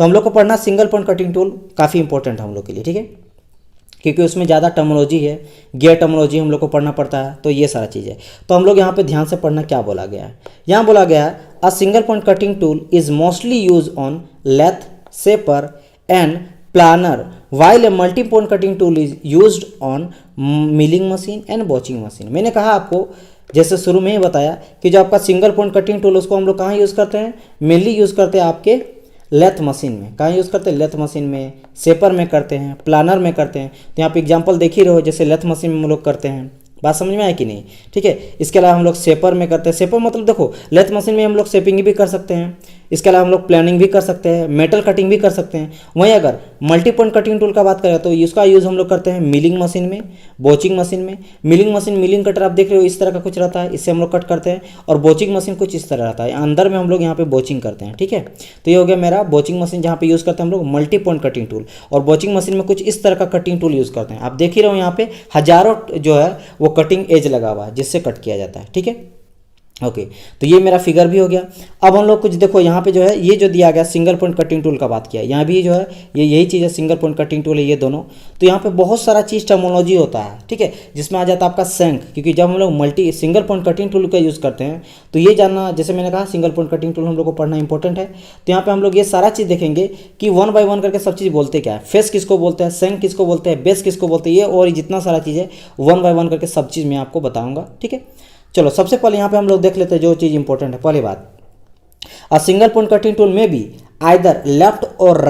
तो हम लोग को पढ़ना सिंगल पॉइंट कटिंग टूल काफ़ी इंपॉर्टेंट है हम लोग के लिए, ठीक है, क्योंकि उसमें ज़्यादा टर्मोलॉजी है, गियर टर्मोलॉजी हम लोग को पढ़ना पड़ता है, तो ये सारा चीज़ है। तो हम लोग यहाँ पे ध्यान से पढ़ना क्या बोला गया है। यहाँ बोला गया है a single point cutting tool is mostly use on lathe, shaper and planer while a multi point cutting tool is used on milling machine and broaching machine. मैंने कहा आपको जैसे शुरू में ही बताया कि जो आपका सिंगल पॉइंट कटिंग टूल उसको हम लोग कहाँ यूज़ करते हैं, मेनली यूज़ करते हैं आपके लेथ मशीन में। कहाँ यूज़ करते हैं, लेथ मशीन में, सेपर में करते हैं, प्लानर में करते हैं। तो यहाँ पे एग्जांपल देख ही रहे हो, जैसे लेथ मशीन में हम लोग करते हैं, बात समझ में आया कि नहीं, ठीक है। इसके अलावा हम लोग सेपर में करते हैं। सेपर मतलब देखो लेथ मशीन में हम लोग सेपिंग भी कर सकते हैं, इसके अलावा हम लोग प्लानिंग भी कर सकते हैं, मेटल कटिंग भी कर सकते हैं। वहीं अगर मल्टी पॉइंट कटिंग टूल का बात करें तो इसका यूज़ हम लोग करते हैं मिलिंग मशीन में, बोचिंग मशीन में। मिलिंग मशीन, मिलिंग कटर आप देख रहे हो इस तरह का कुछ रहता है, इससे हम लोग कट करते हैं, और बोचिंग मशीन कुछ इस तरह रहता है, अंदर में हम लोग यहाँ पे बोचिंग करते हैं, ठीक है। तो ये हो गया मेरा बोचिंग मशीन, जहाँ पे यूज़ करते हैं हम लोग मल्टी पॉइंट कटिंग टूल, और बोचिंग मशीन में कुछ इस तरह का कटिंग टूल यूज़ करते हैं। आप देख ही रहे हो यहाँ पे हजारों जो है वो कटिंग एज लगा हुआ है जिससे कट किया जाता है, ठीक है। ओके, तो ये मेरा फिगर भी हो गया। अब हम लोग कुछ देखो यहाँ पे जो है ये जो दिया गया सिंगल पॉइंट कटिंग टूल का बात किया, यहाँ भी जो है ये यही चीज़ है, सिंगल पॉइंट कटिंग टूल है ये दोनों। तो यहाँ पे बहुत सारा चीज़ टर्मोलॉजी होता है, ठीक है, जिसमें आ जाता है आपका सेंक, क्योंकि जब हम लोग सिंगल पॉइंट कटिंग टूल का यूज़ करते हैं तो ये जानना, जैसे मैंने कहा सिंगल पॉइंट कटिंग टूल हम लोग को पढ़ना इंपॉर्टेंट है। तो यहाँ पर हम लोग ये सारा चीज़ देखेंगे कि वन बाय वन करके सब चीज़ बोलते क्या है, फेस किसको बोलते हैं, सेंक किसको बोलते हैं, बेस किसको बोलते हैं, ये और जितना सारा चीज़ है वन बाय वन करके सब चीज़ मैं आपको बताऊँगा, ठीक है। चलो सबसे पहले यहाँ पे हम लोग देख लेते हैं जो चीज़ इंपॉर्टेंट है। पहली बात, अ सिंगल पॉइंट कटिंग टूल में बी आइदर लेफ्ट और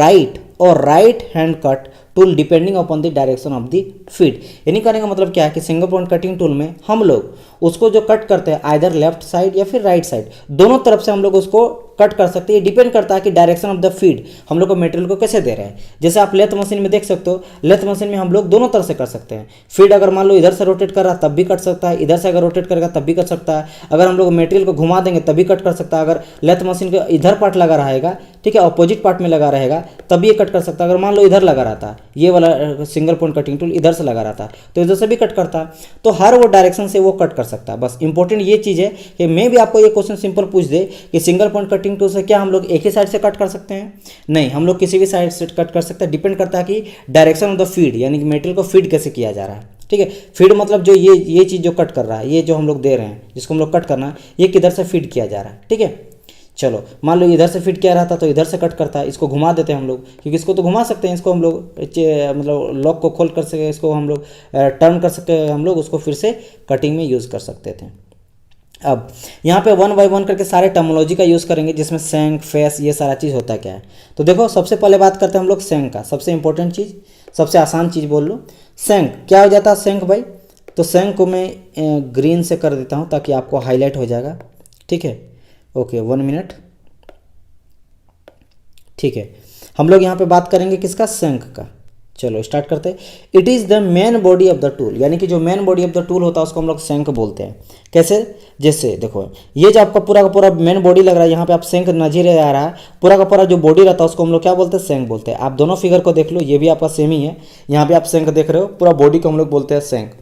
right hand cut tool depending upon the direction of the feed. यानी कहने का मतलब क्या है कि सिंगल पॉइंट कटिंग टूल में हम लोग उसको जो कट करते हैं आइदर लेफ्ट साइड या फिर राइट साइड, दोनों तरफ से हम लोग उसको कट कर सकते हैं। ये डिपेंड करता है कि डायरेक्शन ऑफ द फीड हम लोग को मटेरियल को कैसे दे रहे हैं। जैसे आप लेथ मशीन में देख सकते हो, लेथ मशीन में हम लोग दोनों तरफ से कर सकते हैं। फीड अगर मान लो इधर से रोटेट कर रहा तब भी कट सकता है, इधर से अगर रोटेट करेगा तब भी कट सकता है, अगर हम लोग मटेरियल को घुमा देंगे तभी कट कर सकता है। अगर लेथ मशीन का इधर पार्ट लगा रहेगा, ठीक है, अपोजिट पार्ट में लगा रहेगा तभी ये कट कर सकता है। अगर मान लो इधर लगा रहता, ये वाला सिंगल पॉइंट कटिंग टूल इधर से लगा रहता तो इधर से भी कट करता, तो हर वो डायरेक्शन से वो कट कर सकता है। बस इंपॉर्टेंट ये चीज़ है कि मैं भी आपको ये क्वेश्चन सिंपल पूछ दे कि सिंगल पॉइंट कटिंग टूल से क्या हम लोग एक ही साइड से कट कर सकते हैं, नहीं, हम लोग किसी भी साइड से कट कर सकते हैं। डिपेंड करता है कि डायरेक्शन ऑफ द फीड, यानी कि मटेरियल को फीड कैसे किया जा रहा है, ठीक है। फीड मतलब जो ये चीज़ जो कट कर रहा है, ये जो हम लोग दे रहे हैं जिसको हम लोग कट करना है, ये किधर से फीड किया जा रहा है, ठीक है। चलो मान लो इधर से फिट किया रहता तो इधर से कट करता है, इसको घुमा देते हैं हम लोग, क्योंकि इसको तो घुमा सकते हैं, इसको हम लोग मतलब लॉक को खोल कर सके, इसको हम लोग टर्न कर सकते हैं, हम लोग उसको फिर से कटिंग में यूज़ कर सकते थे। अब यहाँ पे वन बाय वन करके सारे टर्मोलॉजी का यूज़ करेंगे, जिसमें सेंक, फेस, ये सारा चीज़ होता क्या है। तो देखो सबसे पहले बात करते हैं हम लोग सेंक का। सबसे इंपॉर्टेंट चीज़, सबसे आसान चीज़ बोल लो, सेंक क्या हो जाता है। सेंक भाई, तो सेंक को मैं ग्रीन से कर देता हूँ ताकि आपको हाईलाइट हो जाएगा, ठीक है। ओके 1 मिनट, ठीक है। हम लोग यहाँ पे बात करेंगे किसका, सेंक का। चलो स्टार्ट करते हैं। It is the main body of the tool, यानी कि जो main body of the tool होता है उसको हम लोग सेंक बोलते हैं। कैसे, जैसे देखो ये जो आपका पूरा का पूरा मेन बॉडी लग रहा है, यहाँ पे आप सेंक नजर आ रहा है, पूरा का पूरा जो बॉडी रहता है उसको हम लोग क्या बोलते हैं, सेंक बोलते हैं। आप दोनों फिगर को देख लो, ये भी आपका सेम ही है, यहाँ पे आप सेंक देख रहे हो, पूरा बॉडी को हम लोग बोलते हैं सेंक।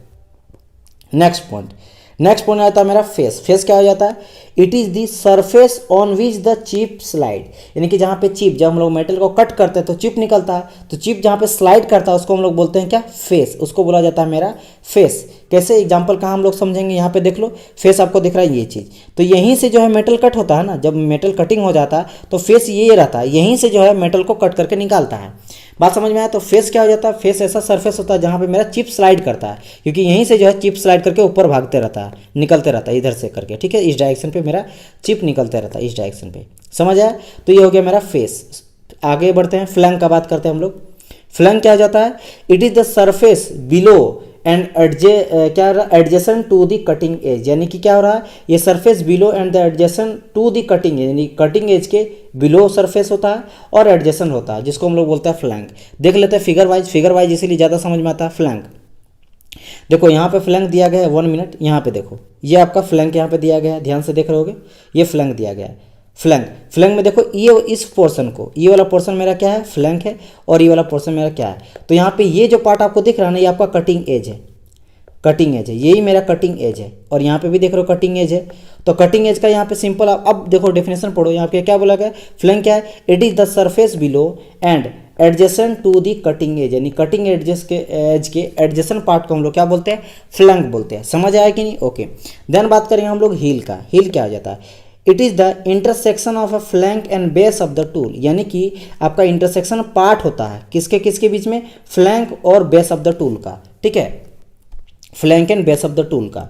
नेक्स्ट पॉइंट आता है मेरा फेस। फेस क्या हो जाता है, it is the surface on which the chip slide, यानी कि जहाँ पे चिप, जब हम लोग मेटल को कट करते हैं तो चिप निकलता है, तो चिप जहाँ पे स्लाइड करता है उसको हम लोग बोलते हैं क्या, फेस, उसको बोला जाता है मेरा फेस। कैसे, एग्जांपल कहाँ हम लोग समझेंगे, यहाँ पे देख लो, फेस आपको दिख रहा है ये चीज़, तो यहीं से जो है मेटल कट होता है ना, जब मेटल कटिंग हो जाता है तो फेस ये रहता है, यहीं से जो है मेटल को कट करके निकालता है। बात समझ में आया। तो फेस क्या हो जाता है, फेस ऐसा सरफेस होता है जहाँ पे मेरा चिप स्लाइड करता है, क्योंकि यहीं से जो है चिप स्लाइड करके ऊपर भागते रहता है, निकलते रहता है इधर से करके, ठीक है, इस डायरेक्शन पे मेरा चिप निकलते रहता है, इस डायरेक्शन पे, समझ आया। तो ये हो गया मेरा फेस। आगे बढ़ते हैं, फ्लैंक का बात करते हैं हम लोग। फ्लैंक क्या हो जाता है, it is the surface below and adjacent to the cutting edge, यानी कि क्या हो रहा है, ये surface below and the adjacent to the cutting edge, यानी कटिंग एज के बिलो सरफेस होता है और एडजेसेंट होता है, जिसको हम लोग बोलते हैं फ्लैंक। देख लेते हैं फिगर वाइज इसीलिए ज़्यादा समझ में आता है फ्लैंक। देखो यहाँ पे फ्लैंक दिया गया है, 1 मिनट, यहाँ पे देखो ये आपका फ्लैंक यहाँ पे दिया गया है, ध्यान से देख रहे होगे, ये फ्लैंक दिया गया है। फ्लैंक में देखो ये इस पोर्शन को, ये वाला पोर्शन मेरा क्या है, फ्लैंक है, और ये वाला पोर्शन मेरा क्या है। तो यहाँ पे ये जो पार्ट आपको दिख रहा है ना, ये आपका कटिंग एज है, कटिंग एज है, यही मेरा कटिंग एज है, और यहाँ पे भी देख रहे हो कटिंग एज है। तो कटिंग एज का यहाँ पे सिंपल अब देखो डेफिनेशन पढ़ो, यहाँ पे क्या बोला गया, फ्लैंक क्या है, it is the surface below and adjacent to the cutting edge, यानी कटिंग एज के एडजेसेंट पार्ट को हम लोग क्या बोलते हैं, फ्लैंक बोलते हैं। समझ आया कि नहीं? ओके। देन बात करेंगे हम लोग हील का। हील क्या आ जाता है, it is the intersection of a flank and base of the tool, यानी कि आपका इंटरसेक्शन पार्ट होता है किसके किसके बीच में, फ्लैंक और बेस ऑफ द टूल का, ठीक है, flank and base of the tool का।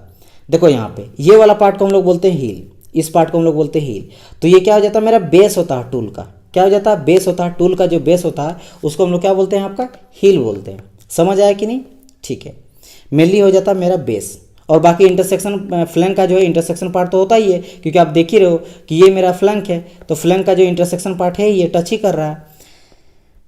देखो यहाँ पे ये वाला पार्ट को हम लोग बोलते हैं हील, इस पार्ट को हम लोग बोलते हैं हील। तो ये क्या हो जाता है, मेरा बेस होता है टूल का, क्या हो जाता है, बेस होता है, टूल का जो बेस होता है उसको हम लोग क्या बोलते हैं, आपका हील बोलते हैं। समझ आया कि नहीं? ठीक है, मेनली हो जाता है मेरा बेस, और बाकी इंटरसेक्शन फ्लैंक का जो है इंटरसेक्शन पार्ट तो होता ही है, क्योंकि आप देख ही रहे हो कि ये मेरा फ्लैंक है, तो फ्लैंक का जो इंटरसेक्शन पार्ट है ये टच ही कर रहा है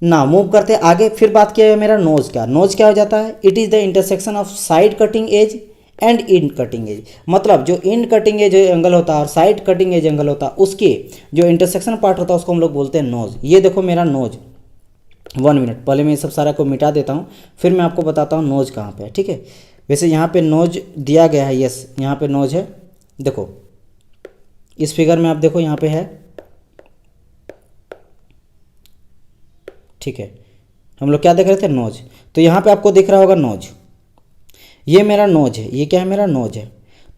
ना। मूव करते आगे, फिर बात किया है मेरा नोज का। नोज क्या हो जाता है, it is the intersection of side cutting edge and in cutting edge, मतलब जो इन कटिंग एज एंगल होता है और साइड कटिंग एज एंगल होता है उसके जो इंटरसेक्शन पार्ट होता है उसको हम लोग बोलते हैं नोज। ये देखो मेरा नोज, 1 मिनट पहले मैं ये सब सारा को मिटा देता हूँ, फिर मैं आपको बताता हूँ नोज कहाँ पे है, ठीक है। वैसे यहाँ पे नोज दिया गया है, यस यहाँ पे नोज है, देखो इस फिगर में आप देखो यहाँ पे है, ठीक है। हम लोग क्या देख रहे थे, नोज। तो यहाँ पे आपको दिख रहा होगा नोज, ये मेरा नोज है, ये क्या है, मेरा नोज है।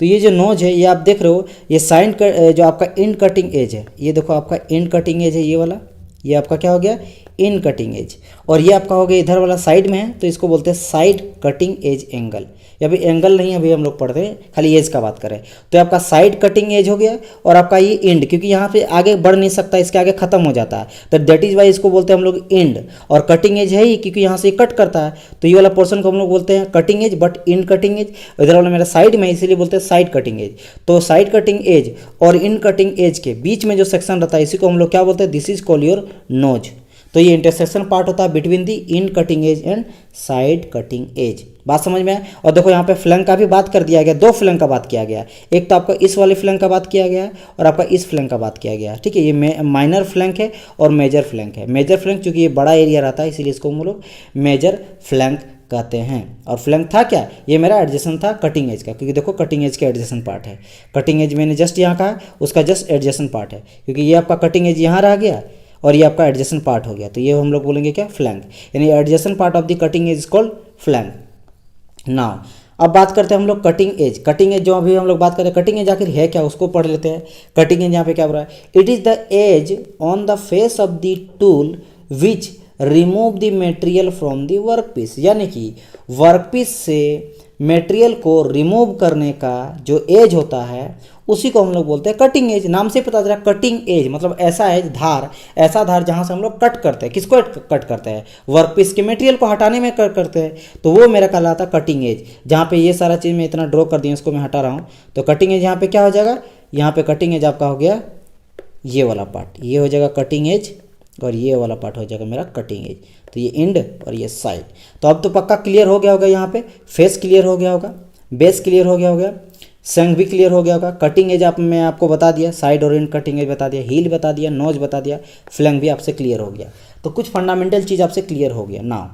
तो ये जो नोज है ये आप देख रहे हो, ये साइड जो आपका इन कटिंग एज है, ये देखो आपका इन कटिंग एज है, ये वाला, ये आपका क्या हो गया, इन कटिंग एज। और ये आपका हो गया इधर वाला साइड में है, तो इसको बोलते हैं साइड कटिंग एज एंगल। या अभी एंगल नहीं, अभी हम लोग पढ़ते हैं, खाली एज का बात करें। तो आपका साइड कटिंग एज हो गया, और आपका ये एंड, क्योंकि यहाँ पे आगे बढ़ नहीं सकता, इसके आगे खत्म हो जाता है, तो दैट इज वाई इसको बोलते हैं हम लोग एंड। और कटिंग एज है ही, क्योंकि यहाँ से कट करता है, तो ये वाला पोर्शन को हम लोग बोलते हैं cutting edge, but in cutting edge. इधर वाला मेरा साइड में, इसीलिए बोलते हैं साइड कटिंग एज। तो साइड कटिंग एज और इन कटिंग एज के बीच में जो सेक्शन रहता है इसी को हम लोग क्या बोलते हैं, this is call your nose. तो ये इंटरसेक्शन पार्ट होता है between the in cutting edge and side cutting edge. बात समझ में आए? और देखो यहाँ पे फ्लैंक का भी बात कर दिया गया, 2 फ्लैंक का बात किया गया, एक तो आपका इस वाले फ्लैंक का बात किया गया और आपका इस फ्लैंक का बात किया गया, ठीक है। ये माइनर फ्लैंक है और मेजर फ्लैंक है। मेजर फ्लैंक चूंकि ये बड़ा एरिया रहता है इसीलिए इसको हम लोग मेजर फ्लैंक कहते हैं। और फ्लैंक था क्या, ये मेरा एडजेसेंट था कटिंग एज का, क्योंकि देखो कटिंग एज का एडजेसेंट पार्ट है। कटिंग एज मैंने जस्ट यहाँ कहा, उसका जस्ट एडजेसेंट पार्ट है, क्योंकि ये आपका कटिंग एज यहाँ रह गया और ये आपका एडजेसेंट पार्ट हो गया, तो ये हम लोग बोलेंगे क्या, फ्लैंक, यानी adjacent part of the cutting as is called flank. Now अब बात करते हैं हम लोग कटिंग एज। कटिंग एज जो अभी हम लोग बात कर रहे हैं, कटिंग एज आखिर है क्या उसको पढ़ लेते हैं। कटिंग एज यहाँ पे क्या बोल रहा है, it is the edge on the face of the tool which remove the material from the work piece, यानी कि वर्क पीस से मटेरियल को रिमूव करने का जो एज होता है उसी को हम लोग बोलते हैं कटिंग एज। नाम से पता चला कटिंग एज मतलब ऐसा एज, धार, ऐसा धार जहाँ से हम लोग कट करते हैं। किसको कट करते हैं, वर्क पीस के मटेरियल को हटाने में कट करते हैं, तो वो मेरा कहलाता है कटिंग एज। जहाँ पे ये सारा चीज़ मैं इतना ड्रॉ कर दिया, इसको मैं हटा रहा हूँ, तो कटिंग एज यहाँ पे क्या हो जाएगा, यहाँ पे कटिंग एज आपका हो गया ये वाला पार्ट, ये हो जाएगा कटिंग एज, और ये वाला पार्ट हो जाएगा मेरा कटिंग एज। तो ये एंड और ये साइड। तो अब तो पक्का क्लियर हो गया होगा, यहाँ पे फेस क्लियर हो गया होगा, बेस क्लियर हो गया होगा, संग भी क्लियर हो गया होगा। कटिंग एज मैं आपको बता दिया, साइड और एंड कटिंग एज बता दिया, हील बता दिया, नोज बता दिया, फ्लैंक भी आपसे क्लियर हो गया। तो कुछ फंडामेंटल चीज़ आपसे क्लियर हो गया। नाउ